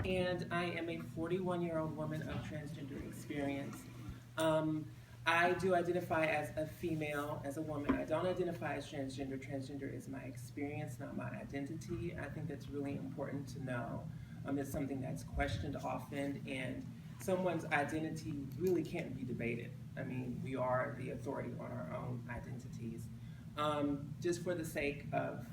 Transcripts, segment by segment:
and I am a 41-year-old woman of transgender experience. Um, I do identify as a female, as a woman. I don't identify as transgender. Transgender is my experience, not my identity. I think that's really important to know. It's something that's questioned often, and someone's identity really can't be debated. I mean, we are the authority on our own identities. Just for the sake of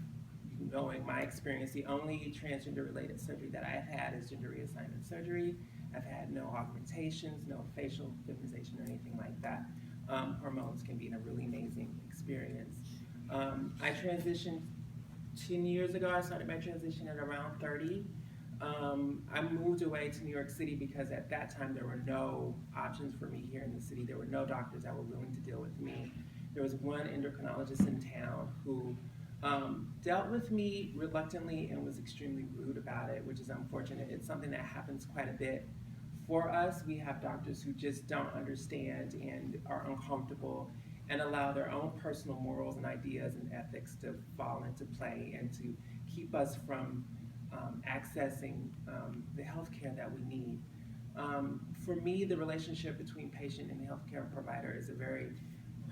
knowing my experience, the only transgender related surgery that I've had is gender reassignment surgery. I've had no augmentations, no facial feminization or anything like that. Hormones can be a really amazing experience. I transitioned 10 years ago. I started my transition at around 30. I moved away to New York City because at that time there were no options for me here in the city. There were no doctors that were willing to deal with me. There was one endocrinologist in town who dealt with me reluctantly and was extremely rude about it, which is unfortunate. It's something that happens quite a bit for us. We have doctors who just don't understand and are uncomfortable and allow their own personal morals and ideas and ethics to fall into play and to keep us from accessing the healthcare that we need. For me, the relationship between patient and healthcare provider is a very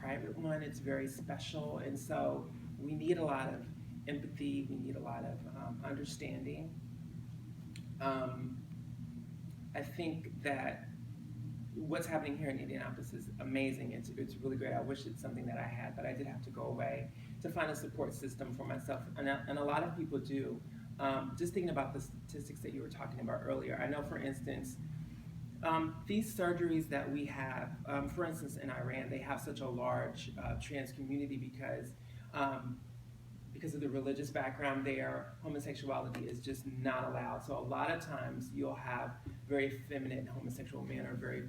private one. It's very special, and so we need a lot of empathy. We need a lot of understanding. I think that what's happening here in Indianapolis is amazing. It's really great. I wish it's something that I had, but I did have to go away to find a support system for myself, and a lot of people do. Just thinking about the statistics that you were talking about earlier, I know, for instance, these surgeries that we have, for instance, in Iran, they have such a large trans community because of the religious background there. Homosexuality is just not allowed. So a lot of times you'll have very feminine homosexual men or very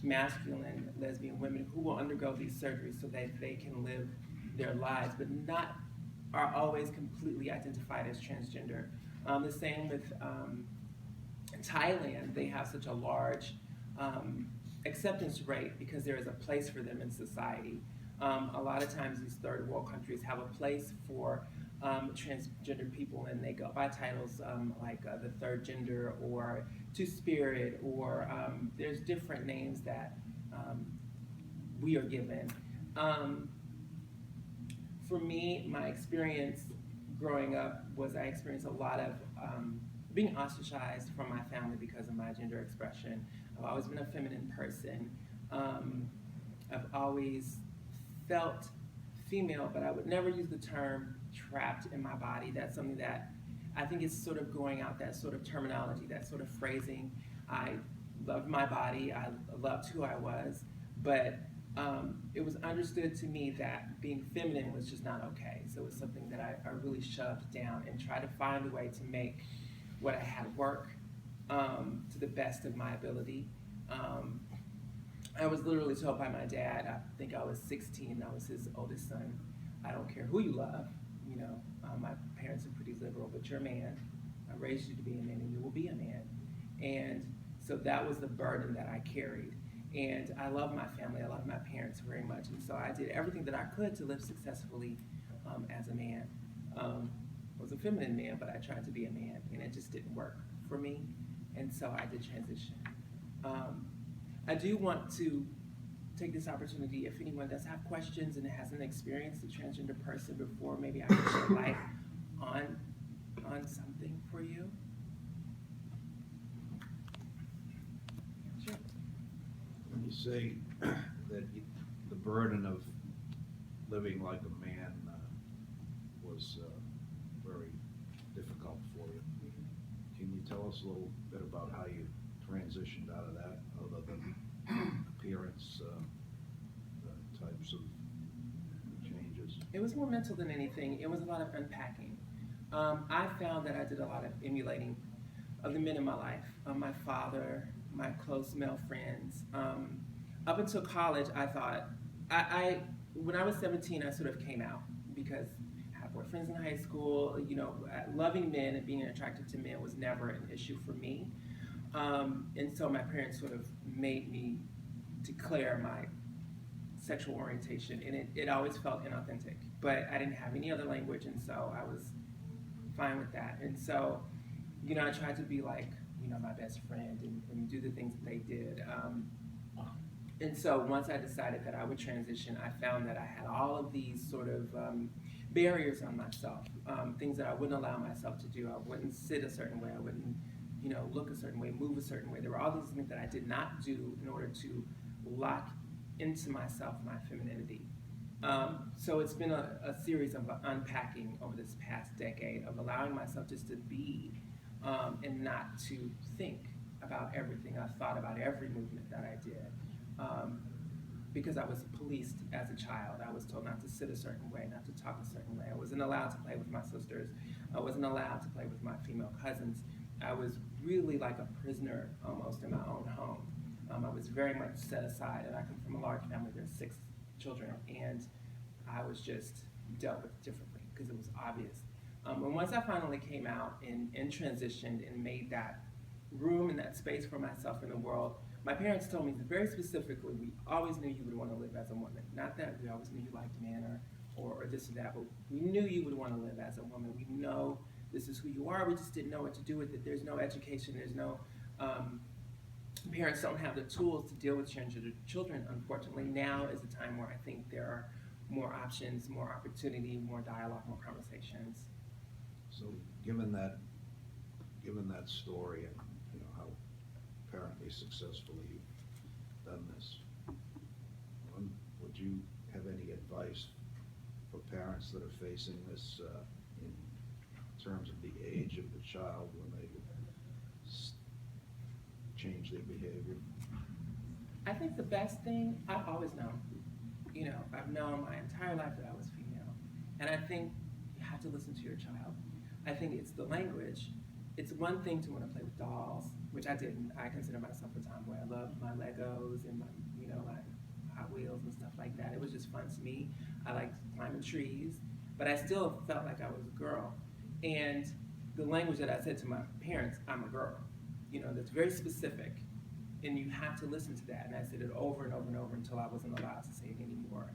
masculine lesbian women who will undergo these surgeries so that they can live their lives, but not are always completely identified as transgender. The same with Thailand. They have such a large acceptance rate because there is a place for them in society. A lot of times these third world countries have a place for transgender people, and they go by titles like the third gender or two-spirit, or there's different names that we are given. For me, my experience growing up was I experienced a lot of being ostracized from my family because of my gender expression. I've always been a feminine person. I've always felt female, but I would never use the term trapped in my body. That's something that I think is sort of going out, that sort of terminology, that sort of phrasing. I loved my body, I loved who I was, but it was understood to me that being feminine was just not okay. So it was something that I really shoved down and tried to find a way to make what I had work to the best of my ability. I was literally told by my dad, I think I was 16, I was his oldest son, I don't care who you love, you know, my parents are pretty liberal, but you're a man. I raised you to be a man and you will be a man. And so that was the burden that I carried. And I love my family, I love my parents very much. And so I did everything that I could to live successfully as a man. I was a feminine man, but I tried to be a man, and it just didn't work for me. And so I did transition. I do want to take this opportunity, if anyone does have questions and hasn't experienced a transgender person before, maybe I can shed light on something for you. Sure. When you say that the burden of living like a man was very difficult for you, can you tell us a little bit about how you transitioned out of that, other than appearance types of changes? It was more mental than anything. It was a lot of unpacking. I found that I did a lot of emulating of the men in my life. My father, my close male friends. Up until college, I thought, when I was 17, I sort of came out because I had boyfriends in high school. You know, loving men and being attracted to men was never an issue for me. And so my parents sort of made me declare my sexual orientation, and it always felt inauthentic, but I didn't have any other language, and so I was fine with that. And so, you know, I tried to be like, my best friend and do the things that they did. And so once I decided that I would transition, I found that I had all of these sort of barriers on myself, things that I wouldn't allow myself to do. I wouldn't sit a certain way. I wouldn't, look a certain way, move a certain way. There were all these things that I did not do in order to lock into myself my femininity. So it's been a series of unpacking over this past decade of allowing myself just to be and not to think about everything. I thought about every movement that I did. Because I was policed as a child. I was told not to sit a certain way, not to talk a certain way. I wasn't allowed to play with my sisters. I wasn't allowed to play with my female cousins. I was really like a prisoner almost in my own home. I was very much set aside, and I come from a large family. There's 6 children, and I was just dealt with differently because it was obvious. And once I finally came out and transitioned and made that room and that space for myself in the world, my parents told me very specifically, we always knew you would want to live as a woman. Not that we always knew you liked men or this or that, but we knew you would want to live as a woman. We know this is who you are. We just didn't know what to do with it. There's no education. There's no, parents don't have the tools to deal with transgender children, unfortunately. Now is the time where I think there are more options, more opportunity, more dialogue, more conversations. So given that story and how apparently successfully you've done this, would you have any advice for parents that are facing this in terms of the age of the child when they change their behavior? I think the best thing, I've always known, I've known my entire life that I was female. And I think you have to listen to your child. I think it's the language. It's one thing to want to play with dolls, which I didn't. I consider myself a tomboy. I loved my Legos and my Hot Wheels and stuff like that. It was just fun to me. I liked climbing trees, but I still felt like I was a girl. And the language that I said to my parents, I'm a girl, that's very specific. And you have to listen to that. And I said it over and over and over until I wasn't allowed to say it anymore.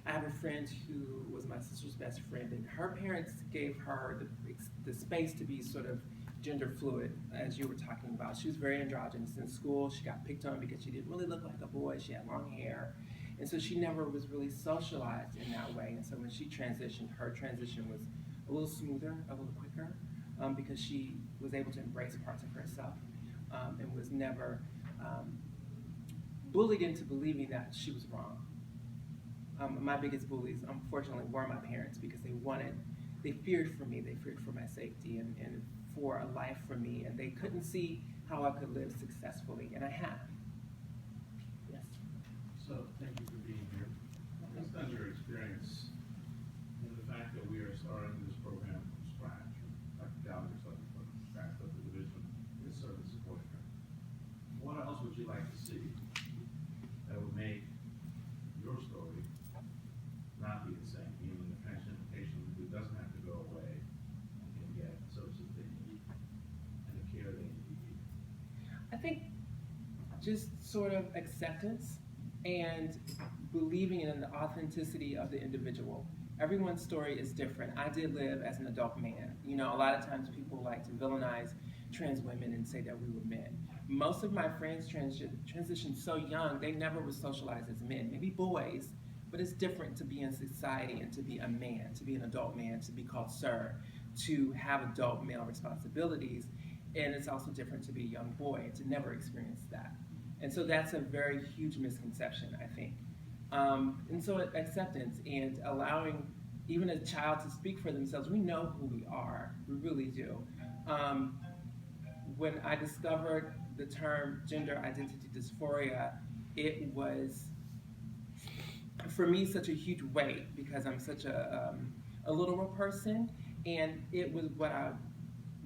I have a friend who was my sister's best friend, and her parents gave her the space to be sort of gender fluid, as you were talking about. She was very androgynous in school. She got picked on because she didn't really look like a boy. She had long hair. And so she never was really socialized in that way. And so when she transitioned, her transition was a little smoother, a little quicker, because she was able to embrace parts of herself and was never bullied into believing that she was wrong. My biggest bullies, unfortunately, were my parents because they feared for me, they feared for my safety and for a life for me, and they couldn't see how I could live successfully, and I have. Yes. So, thank you for being here. Based on your experience and the fact that we are starting this program from scratch, like Gallagher started from scratch, but the division is certainly supporting her. What else would you like to see that would make your story not be the same, meaning the transgender patient who doesn't have to go away and can get services they need and the care they need? I think just sort of acceptance and believing in the authenticity of the individual. Everyone's story is different. I did live as an adult man. A lot of times people like to villainize trans women and say that we were men. Most of my friends transitioned so young, they never were socialized as men, maybe boys, but it's different to be in society and to be a man, to be an adult man, to be called sir, to have adult male responsibilities. And it's also different to be a young boy and to never experience that. And so that's a very huge misconception, I think. And so acceptance and allowing even a child to speak for themselves. We know who we are, we really do. When I discovered the term gender identity dysphoria, it was, for me, such a huge weight because I'm such a littler person, and it was what I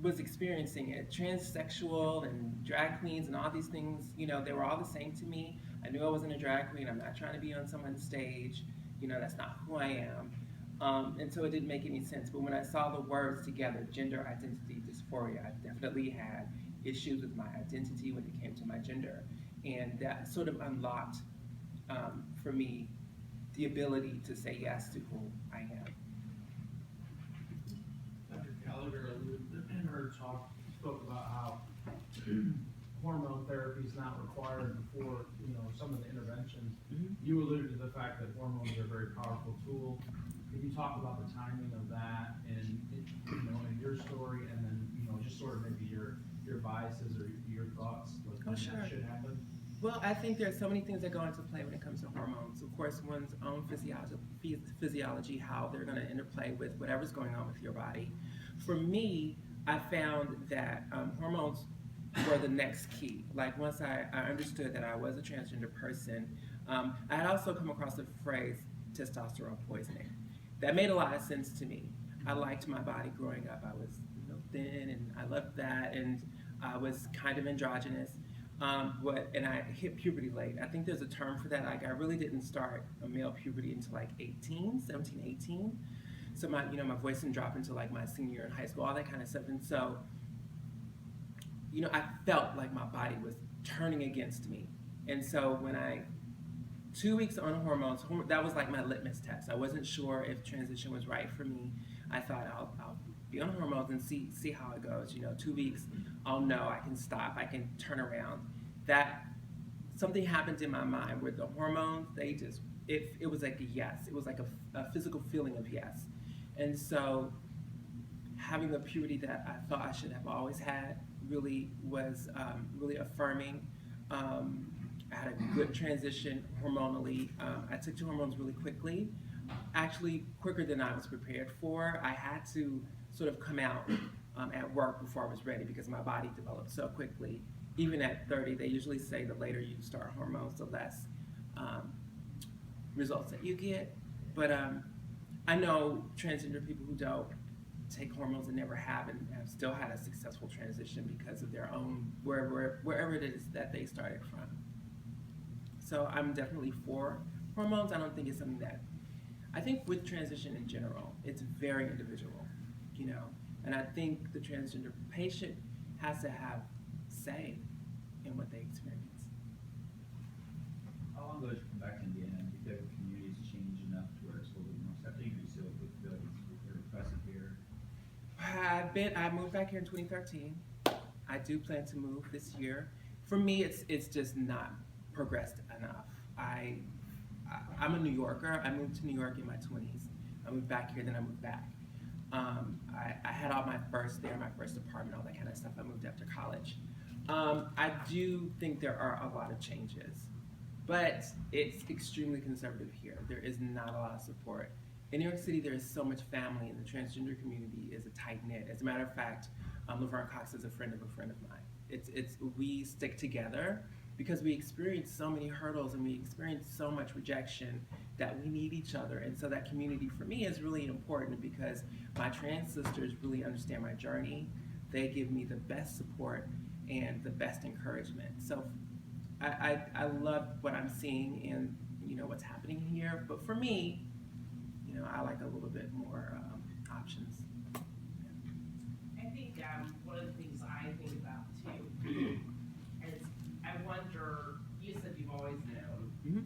was experiencing it. Transsexual and drag queens and all these things, they were all the same to me. I knew I wasn't a drag queen. I'm not trying to be on someone's stage. That's not who I am. And so it didn't make any sense. But when I saw the words together, gender identity dysphoria, I definitely had issues with my identity when it came to my gender. And that sort of unlocked, for me, the ability to say yes to who I am. Dr. Gallagher alluded in her talk spoke about how hormone therapy is not required before, some of the interventions. Mhm. You alluded to the fact that hormones are a very powerful tool. Can you talk about the timing of that and, in your story, and then, just sort of maybe your biases or your thoughts, like when Sure. that should happen? Well, I think there's so many things that go into play when it comes to hormones. Of course, one's own physiology, how they're going to interplay with whatever's going on with your body. For me, I found that hormones were the next key. Like once I understood that I was a transgender person, I had also come across the phrase testosterone poisoning. That made a lot of sense to me. I liked my body growing up. I was thin and I loved that, and I was kind of androgynous. And I hit puberty late. I think there's a term for that. Like I really didn't start a male puberty until like 17, 18. So my voice didn't drop until like my senior year in high school, all that kind of stuff. And so, I felt like my body was turning against me. And so when 2 weeks on hormones, that was like my litmus test. I wasn't sure if transition was right for me. I thought I'll be on hormones and see how it goes. 2 weeks, I'll know I can stop, I can turn around. That something happened in my mind where the hormones, it was like a yes. It was like a physical feeling of yes. And so having the puberty that I thought I should have always had really was really affirming. I had a good transition hormonally. I took to hormones really quickly, actually quicker than I was prepared for. I had to sort of come out at work before I was ready because my body developed so quickly. Even at 30, they usually say the later you start hormones, the less results that you get. But I know transgender people who don't take hormones and never have, and have still had a successful transition because of their own, wherever it is that they started from. So I'm definitely for hormones. I don't think it's something that, I think with transition in general, it's very individual, and I think the transgender patient has to have say in what they experience. How long ago did you come back to Indiana? Do you feel like the community's changed enough to where it's a little bit more accepting, or do you still feel like it's very oppressive here? I moved back here in 2013. I do plan to move this year. For me, it's just not progressed enough. I'm a New Yorker. I moved to New York in my 20s. I moved back here, then I moved back. I had all my first apartment, all that kind of stuff. I moved after college. I do think there are a lot of changes, but it's extremely conservative here. There is not a lot of support. In New York City, there is so much family, and the transgender community is a tight-knit. As a matter of fact, Laverne Cox is a friend of mine. We stick together because we experience so many hurdles and we experience so much rejection that we need each other. And so that community for me is really important because my trans sisters really understand my journey. They give me the best support and the best encouragement. So I love what I'm seeing and what's happening here. But for me, I like a little bit more options. I think one of the things I think about too is I wonder, you said you've always known, Mhm.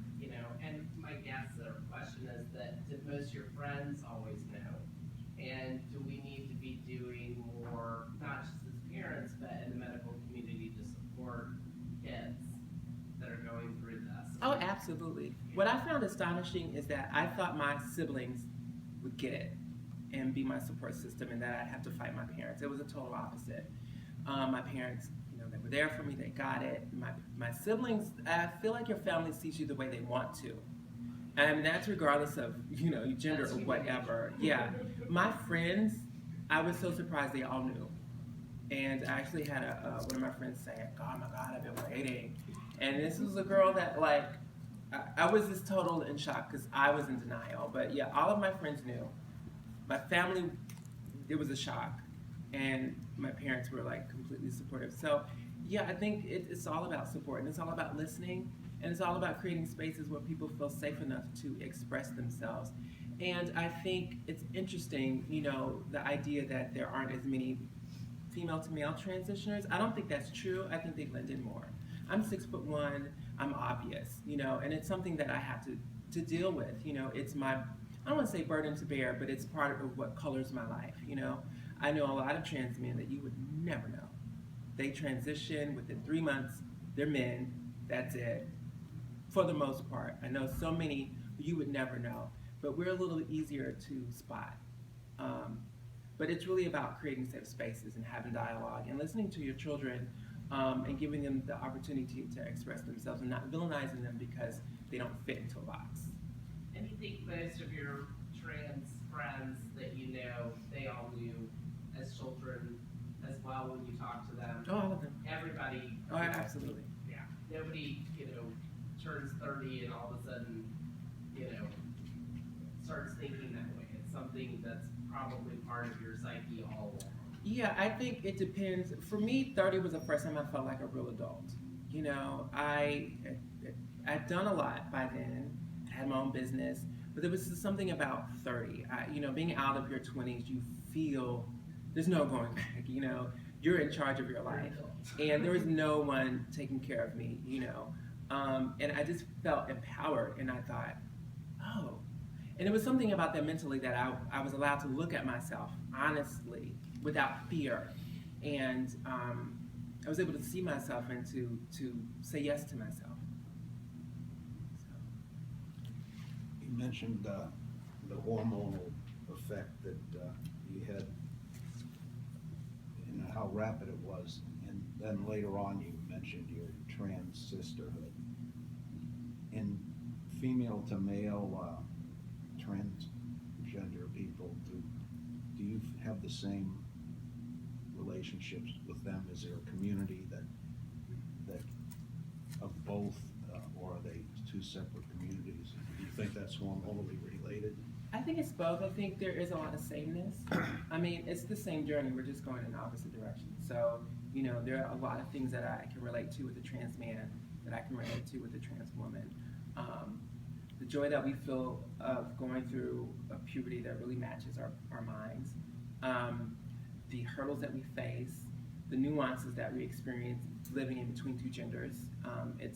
and my guess or question is that did most of your friends always know? And do we need to be doing more, not just as parents, but in the medical community to support kids that are going through this? Oh, absolutely. What I found astonishing is that I thought my siblings would get it and be my support system, and that I'd have to fight my parents. It was a total opposite. My parents, they were there for me. They got it. My siblings, I feel like your family sees you the way they want to, and that's regardless of gender or whatever. Yeah, my friends, I was so surprised they all knew, and I actually had one of my friends say, "Oh my God, I've been waiting," and this was a girl that I was just total in shock because I was in denial. But yeah, all of my friends knew. My family, it was a shock, and my parents were completely supportive. So yeah, I think it's all about support, and it's all about listening, and it's all about creating spaces where people feel safe enough to express themselves. And I think it's interesting, the idea that there aren't as many female to male transitioners. I don't think that's true. I think they blend in more. I'm 6'1", I'm obvious, and it's something that I have to deal with. It's my, I don't want to say burden to bear, but it's part of what colors my life. I know a lot of trans men that you would never know. They transition within 3 months. They're men. That's it. For the most part, I know so many you would never know, but we're a little easier to spot. Um, but it's really about creating safe spaces and having dialogue and listening to your children, and giving them the opportunity to express themselves and not villainizing them because they don't fit into a box. And you think most of your trans friends that you know, they all knew as children as well when you talk to them? Oh, all of them. Everybody. Oh, absolutely. Yeah. Nobody, turns 30 and all of a sudden, starts thinking that way. It's something that's probably part of your psyche all along. Yeah, I think it depends. For me, 30 was the first time I felt like a real adult. I'd done a lot by then. I had my own business, but there was something about 30. Being out of your 20s, you feel there's no going back. You're in charge of your life, and there was no one taking care of me. And I just felt empowered, and I thought, oh. And it was something about that mentally that I was allowed to look at myself honestly without fear. And I was able to see myself and to say yes to myself. You mentioned the hormonal effect that you had and how rapid it was. And then later on you mentioned your trans sisterhood. In female to male transgender people, do you have the same relationships with them? Is there a community that of both, or are they two separate communities? Do you think that's hormonally related? I think it's both. I think there is a lot of sameness. I mean, it's the same journey. We're just going in opposite directions. So, there are a lot of things that I can relate to with the trans man that I can relate to with the trans woman. The joy that we feel of going through a puberty that really matches our minds. The hurdles that we face, the nuances that we experience living in between two genders.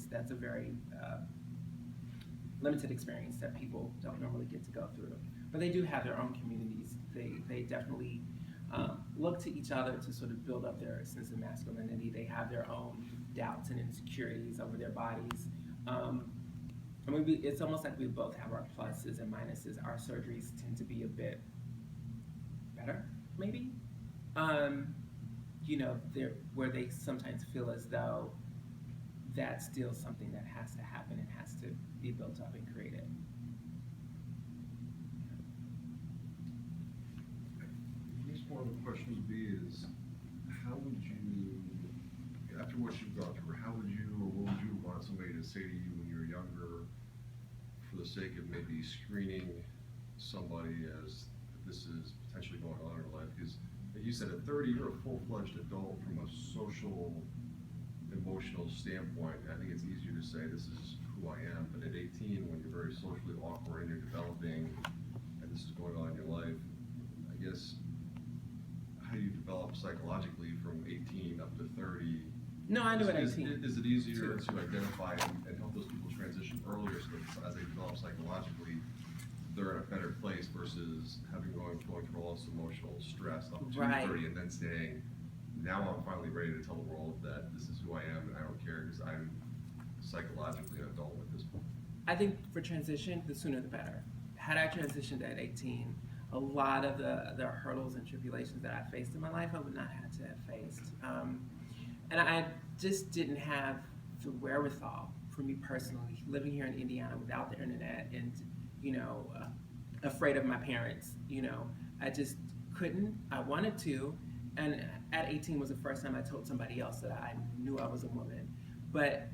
That's a very limited experience that people don't normally get to go through. But they do have their own communities. They definitely look to each other to sort of build up their sense of masculinity. They have their own doubts and insecurities over their bodies. It's almost like we both have our pluses and minuses. Our surgeries tend to be a bit better, maybe. Where they sometimes feel as though that's still something that has to happen and has to be built up and created. I guess one of the questions would be is, how would you, after what you've gone through, how would you, or what would you want somebody to say to you when you're younger, for the sake of maybe screening somebody as this is potentially going on in their life? Because, like you said, at 30, you're a full-fledged adult from a social, emotional standpoint. I think it's easier to say this is who I am, but at 18, when you're very socially awkward and you're developing, and this is going on in your life, I guess, how do you develop psychologically from 18 up to 30? No, I knew at 18. Is it easier to identify and help those people transition earlier so that as they develop psychologically, they're in a better place versus going through all this emotional stress up to Right. 30 and then saying, now I'm finally ready to tell the world that this is who I am and I don't care because I'm psychologically an adult at this point? I think for transition, the sooner the better. Had I transitioned at 18, a lot of the hurdles and tribulations that I faced in my life, I would not have to have faced. And I just didn't have the wherewithal, for me personally, living here in Indiana without the internet and, afraid of my parents, I just couldn't. I wanted to. And at 18 was the first time I told somebody else that I knew I was a woman. But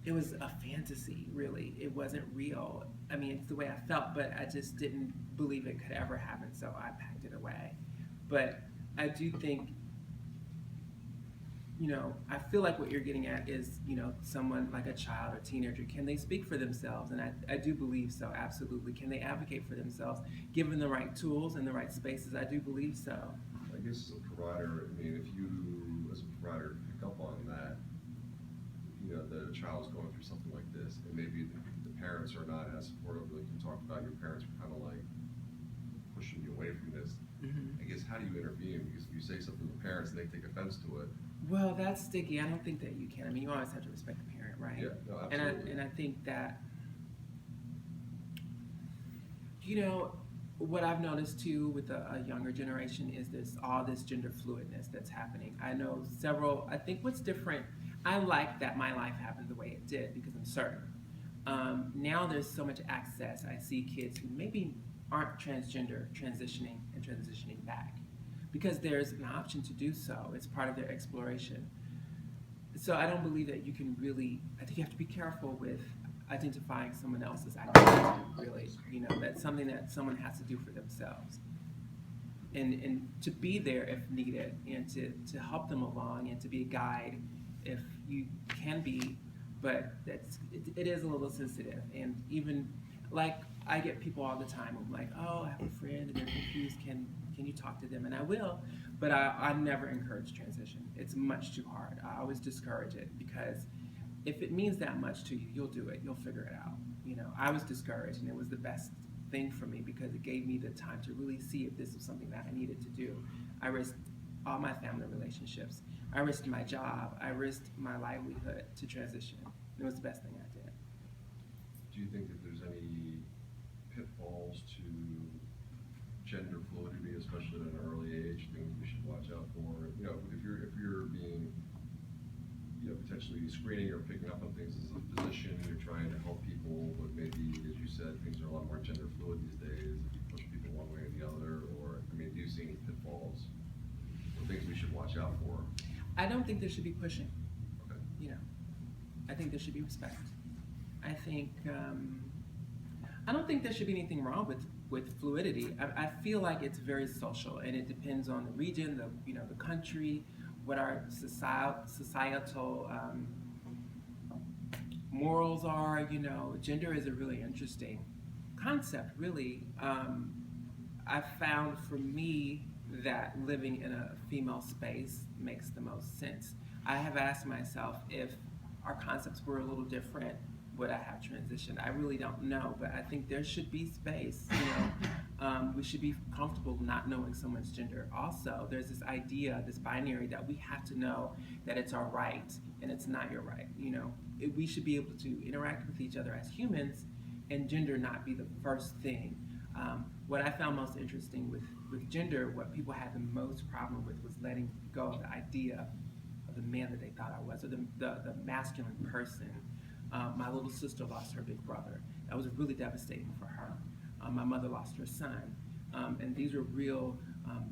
it was a fantasy, really. It wasn't real. I mean, it's the way I felt, but I just didn't believe it could ever happen, so I packed it away. But I do think, I feel like what you're getting at is, someone like a child or teenager, can they speak for themselves? And I do believe so, absolutely. Can they advocate for themselves, given the right tools and the right spaces? I do believe so. I guess as a provider, I mean, if you, as a provider, pick up on that, the child's going through something like this, and maybe the parents are not as supportive, like you talked about, your parents were kind of like pushing you away from this. Mhm. I guess, how do you intervene? Because if you say something to the parents and they take offense to it, Well, that's sticky. I don't think that you can. I mean, you always have to respect the parent, right? yeah, no, And absolutely. I think that, you know, what I've noticed too with a younger generation is this gender fluidness that's happening. I know several. I think what's different. I like that my life happened the way it did because I'm certain. Now there's so much access. I see kids who maybe aren't transgender transitioning and transitioning back because there's an option to do so. It's part of their exploration. So I don't believe that you can really. I think you have to be careful with identifying someone else's identity. Really, that's something that someone has to do for themselves, and to be there if needed, and to help them along, and to be a guide if you can be. But it is a little sensitive, and even like I get people all the time. I'm like, oh, I have a friend, and they're confused. Can you talk to them? And I will, but I never encourage transition. It's much too hard. I always discourage it because if it means that much to you, you'll do it. You'll figure it out. I was discouraged, and it was the best thing for me because it gave me the time to really see if this was something that I needed to do. I risked all my family relationships. I risked my job. I risked my livelihood to transition. It was the best thing I did. Do you think that there's any pitfalls to gender fluidity, especially at an early age, things we should watch out for? If you're being, potentially screening or picking up on things as a physician, you're trying to help people, but maybe, as you said, things are a lot more gender fluid these days. If you push people one way or the other, or, do you see any pitfalls or things we should watch out for? I don't think there should be pushing. Okay. I think there should be respect. I think I don't think there should be anything wrong with fluidity. I feel like it's very social, and it depends on the region, the country, what our societal morals are. Gender is a really interesting concept. Really, I found for me that living in a female space makes the most sense. I have asked myself if our concepts were a little different, would I have transitioned? I really don't know, but I think there should be space. We should be comfortable not knowing someone's gender. Also, there's this idea, this binary, that we have to know that it's our right and it's not your right. We should be able to interact with each other as humans, and gender not be the first thing. What I found most interesting with gender, what people had the most problem with was letting go of the idea of the man that they thought I was, or the masculine person. My little sister lost her big brother. That was really devastating for her. My mother lost her son. And these were real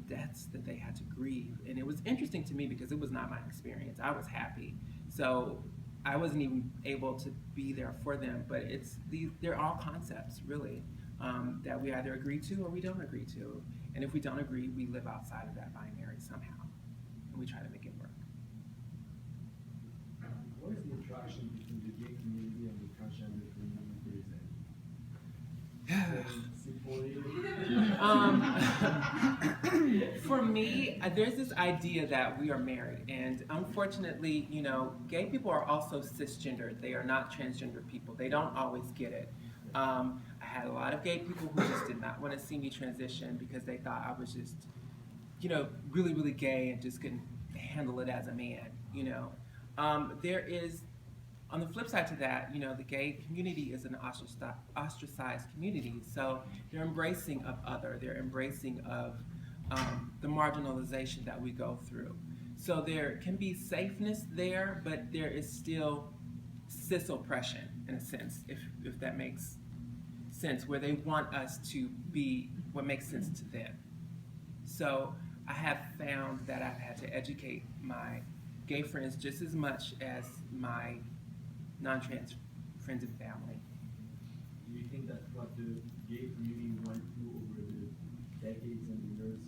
deaths that they had to grieve. And it was interesting to me because it was not my experience. I was happy. So I wasn't even able to be there for them. But they're all concepts, really, that we either agree to or we don't agree to. And if we don't agree, we live outside of that binary somehow. And we try to make it work. What is the attraction between the gay community and the transgender community? For me, there's this idea that we are married, and unfortunately, gay people are also cisgendered. They are not transgender people. They don't always get it. I had a lot of gay people who just did not want to see me transition because they thought I was just, really, really gay and just couldn't handle it as a man. There is, on the flip side to that, the gay community is an ostracized community. So they're embracing of other, they're embracing of the marginalization that we go through. So there can be safeness there, but there is still cis oppression in a sense, if that makes sense, where they want us to be what makes sense to them. So I have found that I've had to educate my gay friends just as much as my non-trans friends and family. Do you think that what the gay community went through over the decades and the years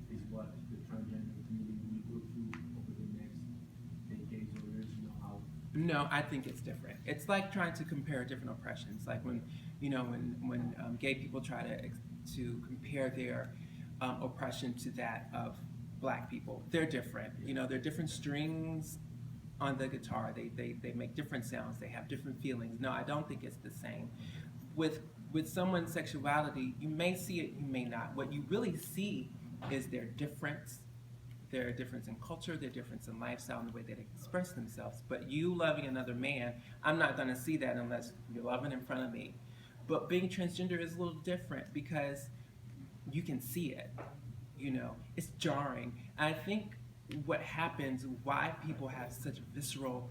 is what the transgender community will go through over the next decades or years? How? No, I think it's different. It's like trying to compare different oppressions. Like when gay people try to compare their oppression to that of Black people. They're different. They're different strings on the guitar. They make different sounds. They have different feelings. No, I don't think it's the same. With someone's sexuality, you may see it, you may not. What you really see is their difference, their difference in culture, their difference in lifestyle, and the way they express themselves. But you loving another man, I'm not going to see that unless you're loving in front of me. But being transgender is a little different because you can see it. You know, it's jarring. I think what happens, why people have such visceral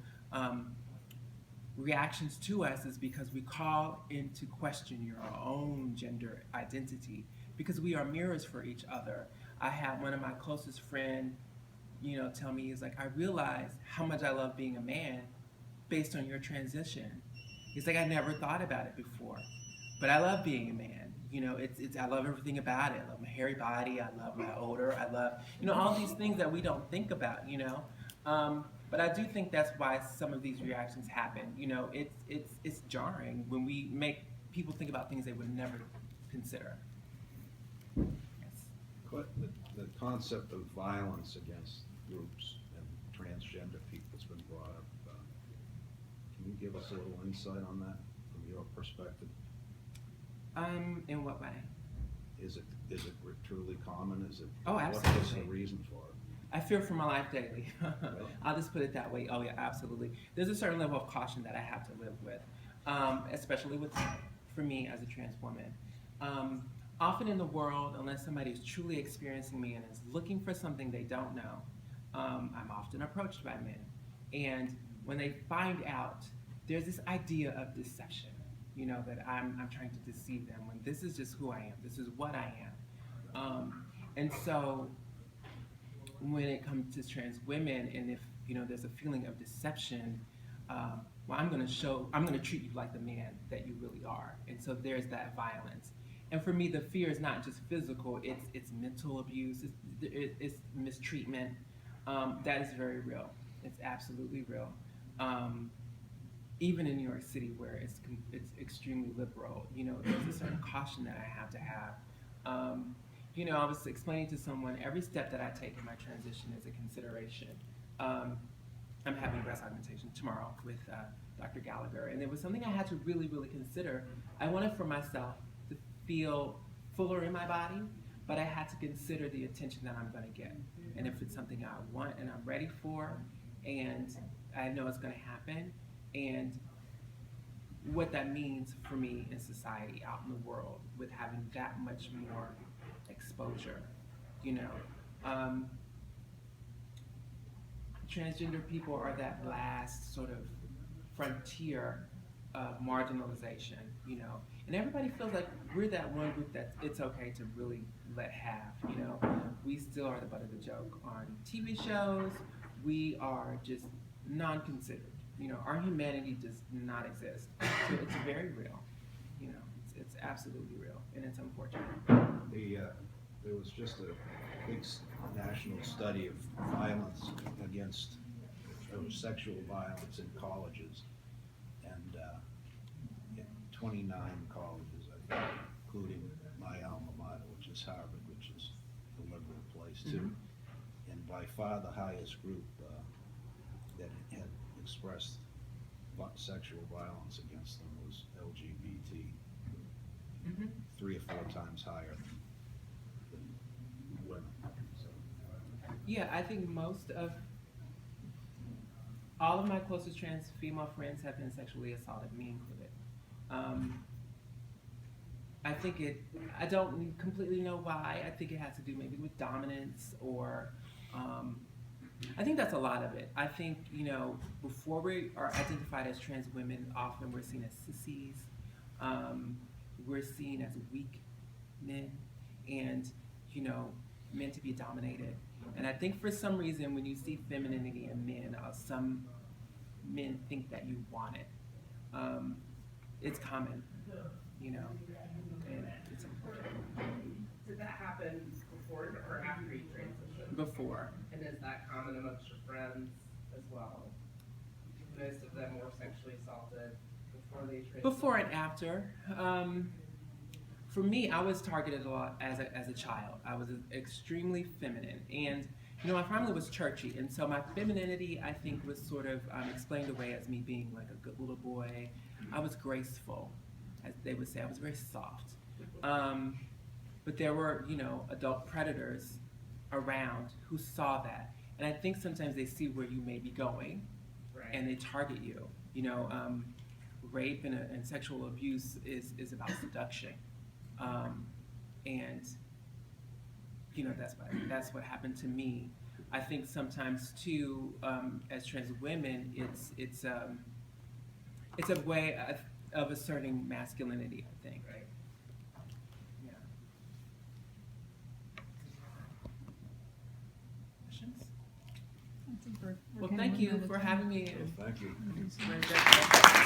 reactions to us, is because we call into question your own gender identity, because we are mirrors for each other. I had one of my closest friend, you know, tell me, he's like, I realized how much I love being a man based on your transition. He's like, I never thought about it before, but I love being a man. You know, it's I love everything about it. I love my hairy body. I love my odor. I love, you know, all these things that we don't think about. You know, but I do think that's why some of these reactions happen. You know, it's jarring when we make people think about things they would never consider. Yes. But the concept of violence against groups and transgender people has been brought up. Can you give us a little insight on that from your perspective? In what way? Is it truly common? Is it? Oh, What is absolutely. the reason for it? I fear for my life daily. Really? I'll just put it that way. Oh yeah, absolutely. There's a certain level of caution that I have to live with, especially for me as a trans woman. Often in the world, unless somebody is truly experiencing me and is looking for something they don't know, I'm often approached by men. And when they find out, there's this idea of deception, you know, that I'm trying to deceive them, when this is just who I am, this is what I am. And so when it comes to trans women, and if, you know, there's a feeling of deception, well, I'm going to treat you like the man that you really are. And so there's that violence. And for me, the fear is not just physical, it's mental abuse, it's mistreatment. That is very real. It's absolutely real. Even in New York City, where it's extremely liberal, you know, there's a certain caution that I have to have. You know, I was explaining to someone, every step that I take in my transition is a consideration. I'm having breast augmentation tomorrow with Dr. Gallagher, and it was something I had to really, really consider. I wanted for myself to feel fuller in my body, but I had to consider the attention that I'm going to get, and if it's something I want and I'm ready for, and I know it's going to happen, and what that means for me in society, out in the world, with having that much more exposure, you know. Transgender people are that last sort of frontier of marginalization, you know. And everybody feels like we're that one group that it's okay to really let have, you know. We still are the butt of the joke on TV shows. We are just non-considered. You know, our humanity does not exist. So it's very real, you know. It's absolutely real, and it's unfortunate. There was just a big national study of violence against sexual violence in colleges, and in 29 colleges, I think, including my alma mater, which is Harvard, which is a liberal place too. And by far the highest group that had expressed sexual violence against them was LGBT, 3 or 4 times higher than women. So, Yeah, I think all of my closest trans female friends have been sexually assaulted, me included. I don't completely know why. I think it has to do maybe with dominance, or I think that's a lot of it. I think, you know, before we are identified as trans women, often we're seen as sissies. We're seen as weak men, and, you know, meant to be dominated. And I think for some reason, when you see femininity in men, some men think that you want it. It's common, you know, and it's important. Did that happen before or after you transitioned? Before. And is that common amongst your friends as well? Most of them were sexually assaulted before they transitioned? Before and after. For me, I was targeted a lot as a child. I was extremely feminine, and you know, my family was churchy, and so my femininity, I think, was sort of explained away as me being like a good little boy. I was graceful, as they would say. I was very soft. but there were, you know, adult predators around who saw that. And I think sometimes they see where you may be going Right. and they target you. You know, rape and sexual abuse is about seduction. And, you know, that's what happened to me. I think sometimes too, as trans women, it's a way of asserting masculinity, I think. Right. Yeah. Questions? I think we're Well, kinda thank running you out of for time. having me. Thank you. It's been great.